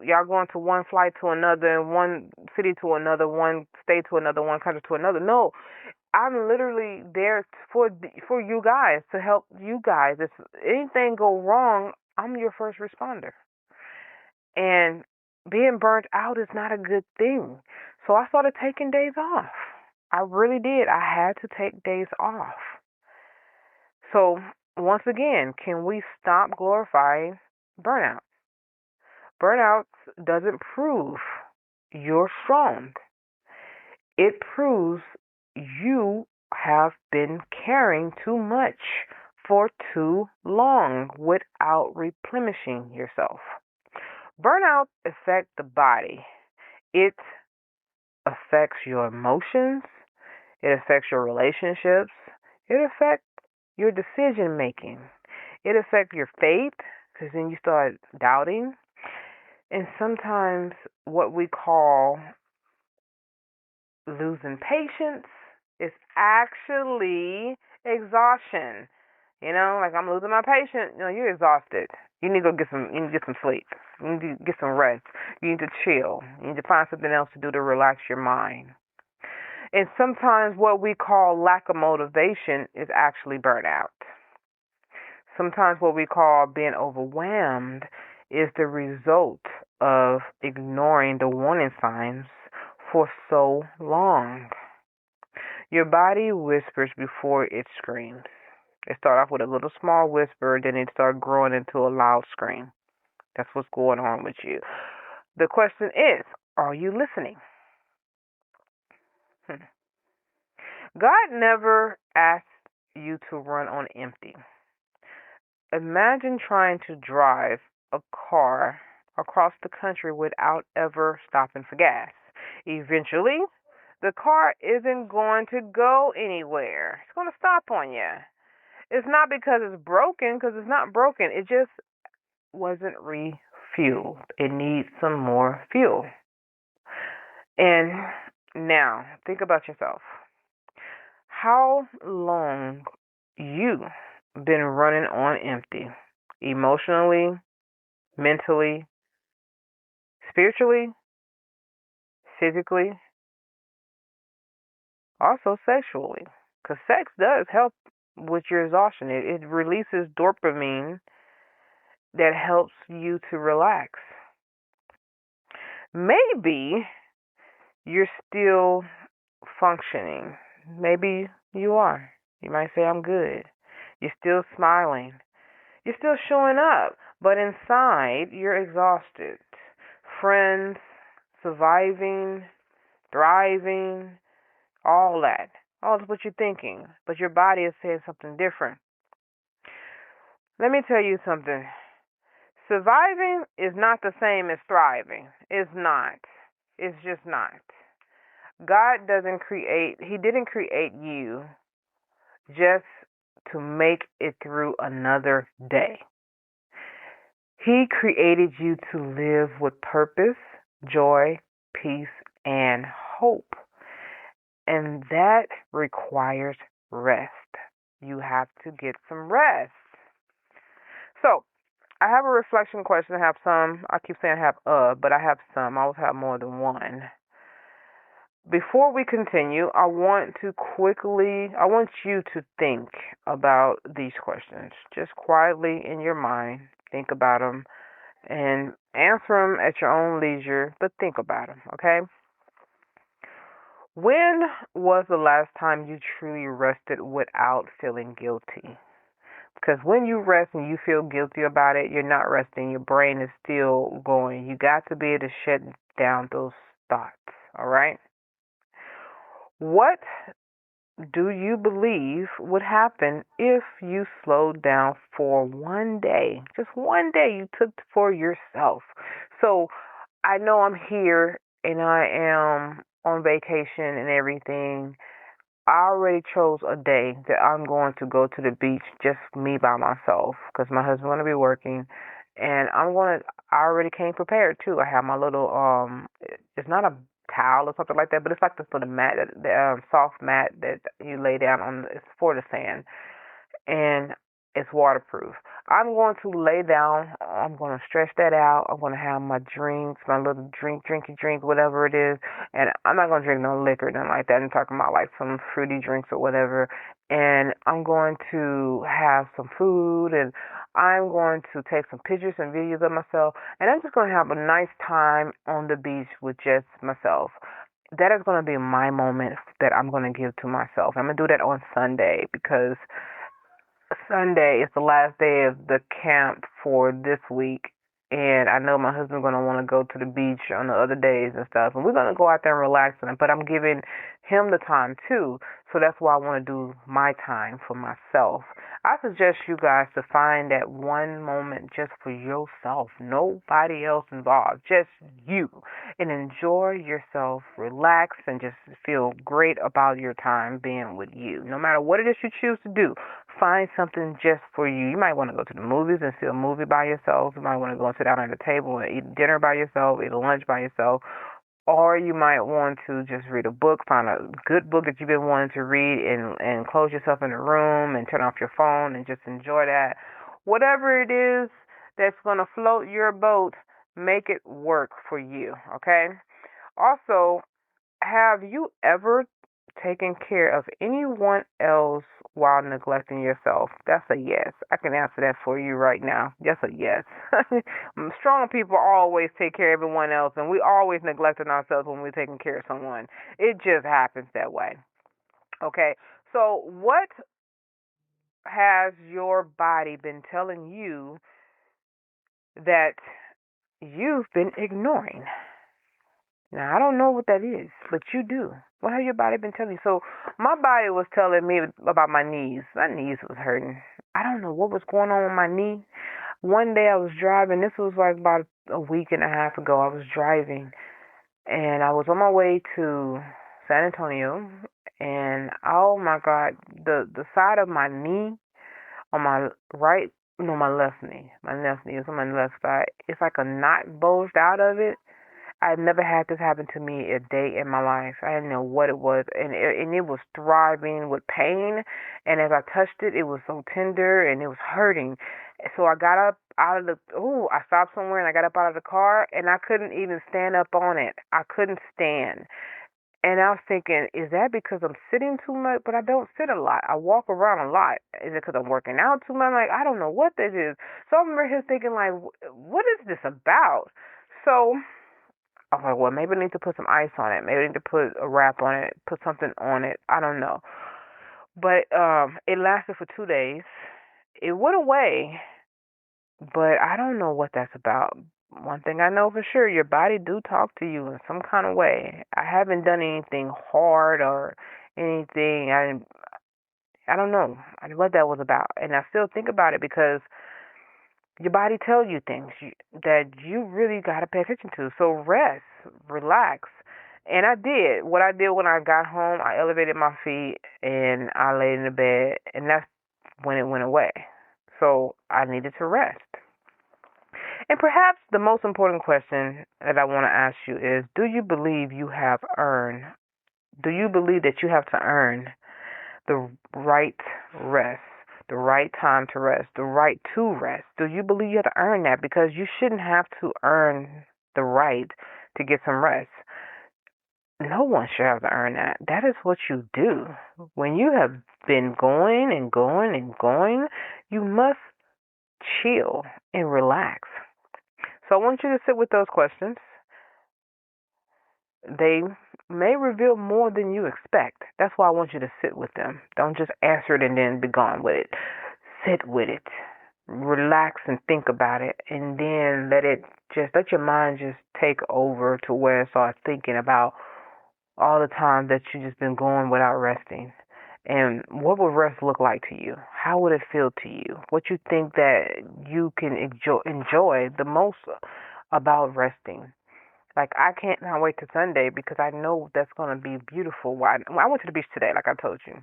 y'all going to one flight to another, one city to another, one state to another, one country to another." No, I'm literally there for you guys, to help you guys. If anything go wrong, I'm your first responder. And being burnt out is not a good thing. So I started taking days off. I really did. I had to take days off. So once again, can we stop glorifying burnout? Burnout doesn't prove you're strong. It proves you have been carrying too much for too long without replenishing yourself. Burnout affects the body. It affects your emotions. It affects your relationships. It affects your decision making. It affects your faith, because then you start doubting. And sometimes what we call losing patience is actually exhaustion. Like, I'm losing my patience. You're exhausted. You need to go get some sleep. You need to get some rest. You need to chill. You need to find something else to do to relax your mind. And sometimes what we call lack of motivation is actually burnout. Sometimes what we call being overwhelmed is the result of ignoring the warning signs for so long. Your body whispers before it screams. It starts off with a little small whisper, then it starts growing into a loud scream. That's what's going on with you. The question is, are you listening? God never asked you to run on empty. Imagine trying to drive a car across the country without ever stopping for gas. Eventually, the car isn't going to go anywhere. It's going to stop on you. It's not because it's broken, because it's not broken. It just wasn't refueled. It needs some more fuel. And now, think about yourself. How long you been running on empty? Emotionally, mentally, spiritually, physically, also sexually. Because sex does help with your exhaustion. It releases dopamine that helps you to relax. Maybe you're still functioning. Maybe you are. You might say, I'm good. You're still smiling. You're still showing up. But inside, you're exhausted. Friends, surviving, thriving, all that. All that's what you're thinking. But your body is saying something different. Let me tell you something. Surviving is not the same as thriving. It's not. It's just not. God He didn't create you just to make it through another day. He created you to live with purpose, joy, peace, and hope. And that requires rest. You have to get some rest. So, I have a reflection question. I keep saying I have but I have some. I always have more than one. Before we continue, I want you to think about these questions. Just quietly in your mind, think about them and answer them at your own leisure, but think about them, okay? When was the last time you truly rested without feeling guilty? Because when you rest and you feel guilty about it, you're not resting. Your brain is still going. You got to be able to shut down those thoughts, all right? What do you believe would happen if you slowed down for one day? Just one day you took for yourself. So I know I'm here and I am on vacation and everything. I already chose a day that I'm going to go to the beach, just me by myself, because my husband's going to be working, and I already came prepared too. I have my little it's not a towel or something like that, but it's like the mat, the soft mat that you lay down on. It's for the sand, and it's waterproof. I'm going to lay down. I'm going to stretch that out. I'm going to have my drinks, my little drinky drink, whatever it is. And I'm not going to drink no liquor, nothing like that. I'm talking about like some fruity drinks or whatever. And I'm going to have some food, and I'm going to take some pictures and videos of myself. And I'm just going to have a nice time on the beach with just myself. That is going to be my moment that I'm going to give to myself. I'm going to do that on Sunday because Sunday is the last day of the camp for this week, and I know my husband's going to want to go to the beach on the other days and stuff, and we're going to go out there and relax on it, but I'm giving him the time too, so that's why I want to do my time for myself. I suggest you guys to find that one moment just for yourself, nobody else involved, just you, and enjoy yourself, relax, and just feel great about your time being with you. No matter what it is you choose to do, find something just for you. You might want to go to the movies and see a movie by yourself. You might want to go and sit down at a table and eat dinner by yourself, eat lunch by yourself. Or you might want to just read a book, find a good book that you've been wanting to read, and close yourself in a room and turn off your phone and just enjoy that. Whatever it is that's going to float your boat, make it work for you, okay? Also, have you ever taking care of anyone else while neglecting yourself? That's a yes. I can answer that for you right now. That's a yes. Strong people always take care of everyone else, and we always neglecting ourselves when we're taking care of someone. It just happens that way. Okay, so what has your body been telling you that you've been ignoring? Now, I don't know what that is, but you do. What has your body been telling you? So, my body was telling me about my knees. My knees was hurting. I don't know what was going on with my knee. One day I was driving. This was like about a week and a half ago. I was driving, and I was on my way to San Antonio, and oh my God, the side of my knee on my right, no, my left knee. My left knee is on my left side. It's like a knot bulged out of it. I've never had this happen to me a day in my life. I didn't know what it was, and it was thriving with pain. And as I touched it, it was so tender and it was hurting. So I got up out of the I stopped somewhere and I got up out of the car and I couldn't even stand up on it. I couldn't stand. And I was thinking, is that because I'm sitting too much? But I don't sit a lot. I walk around a lot. Is it because I'm working out too much? Like, I don't know what this is. So I'm over here thinking, like, what is this about? So I was like, well, maybe I need to put some ice on it. Maybe I need to put a wrap on it, put something on it. I don't know. But it lasted for 2 days. It went away, but I don't know what that's about. One thing I know for sure, your body do talk to you in some kind of way. I haven't done anything hard or anything. I don't know what that was about, and I still think about it because your body tells you things that you really got to pay attention to. So rest, relax. And I did. What I did when I got home, I elevated my feet and I laid in the bed, and that's when it went away. So I needed to rest. And perhaps the most important question that I want to ask you is, do you believe you have earned, do you believe that you have to earn the right rest, the right time to rest, the right to rest? Do you believe you have to earn that? Because you shouldn't have to earn the right to get some rest. No one should have to earn that. That is what you do. When you have been going and going and going, you must chill and relax. So I want you to sit with those questions. They may reveal more than you expect. That's why I want you to sit with them. Don't just answer it and then be gone with it. Sit with it. Relax and think about it, and then let your mind just take over to where it starts thinking about all the time that you just been going without resting. And what would rest look like to you? How would it feel to you? What you think that you can enjoy the most about resting? Like, I can't now wait to Sunday because I know that's going to be beautiful. I went to the beach today, like I told you.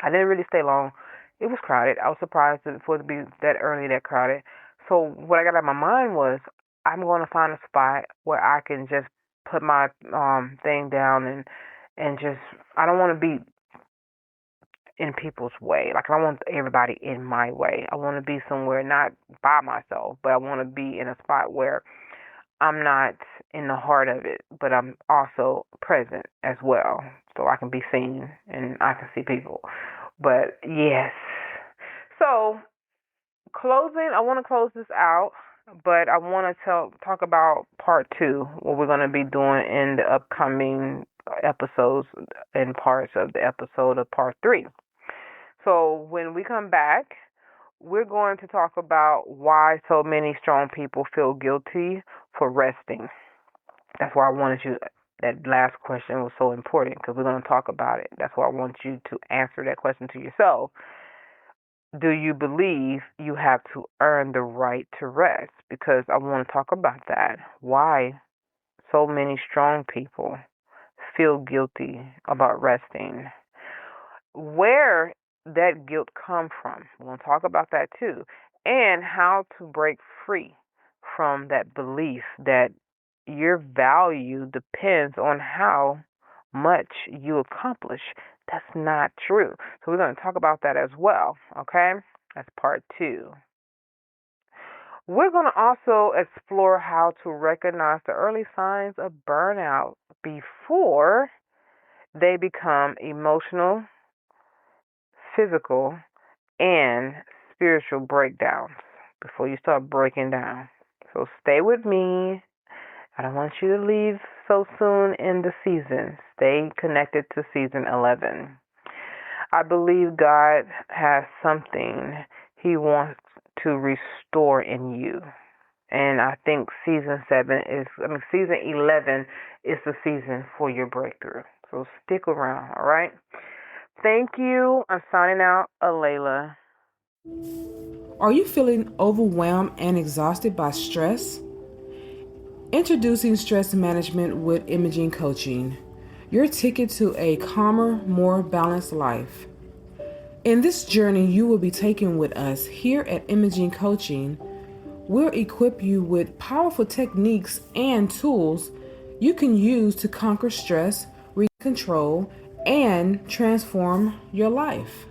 I didn't really stay long. It was crowded. I was surprised for it to be that early, that crowded. So what I got in my mind was, I'm going to find a spot where I can just put my thing down and just, I don't want to be in people's way. Like, I don't want everybody in my way. I want to be somewhere not by myself, but I want to be in a spot where I'm not in the heart of it, but I'm also present as well, so I can be seen and I can see people. But yes. So, closing, I want to close this out, but I want to talk about part 2, what we're going to be doing in the upcoming episodes and parts of the episode of part 3. So, when we come back, we're going to talk about why so many strong people feel guilty for resting. That's why I wanted you, that last question was so important, because we're going to talk about it. That's why I want you to answer that question to yourself. Do you believe you have to earn the right to rest? Because I want to talk about that. Why so many strong people feel guilty about resting. Where that guilt come from. We're going to talk about that too. And how to break free from that belief that your value depends on how much you accomplish. That's not true. So we're going to talk about that as well, okay? That's part 2. We're going to also explore how to recognize the early signs of burnout before they become emotional, physical, and spiritual breakdowns before you start breaking down. So stay with me. I don't want you to leave so soon in the season. Stay connected to season 11. I believe God has something He wants to restore in you. And I think season 11 is the season for your breakthrough. So stick around, all right? Thank you. I'm signing out, Alayla. Are you feeling overwhelmed and exhausted by stress? Introducing Stress Management with Imaging Coaching, your ticket to a calmer, more balanced life. In this journey you will be taking with us here at Imaging Coaching, we'll equip you with powerful techniques and tools you can use to conquer stress, regain control, and transform your life.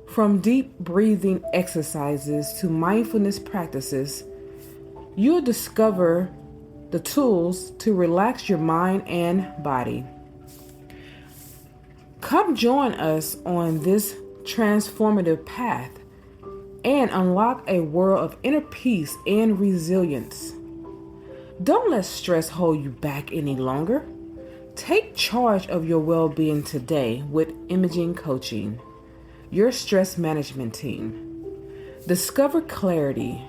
From deep breathing exercises to mindfulness practices, you'll discover the tools to relax your mind and body. Come join us on this transformative path and unlock a world of inner peace and resilience. Don't let stress hold you back any longer. Take charge of your well-being today with Imaging Coaching, your stress management team. Discover clarity.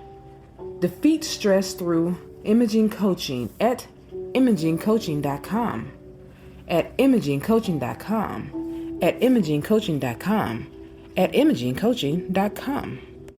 Defeat stress through Imaging Coaching at imagingcoaching.com, at imagingcoaching.com, at imagingcoaching.com, at imagingcoaching.com.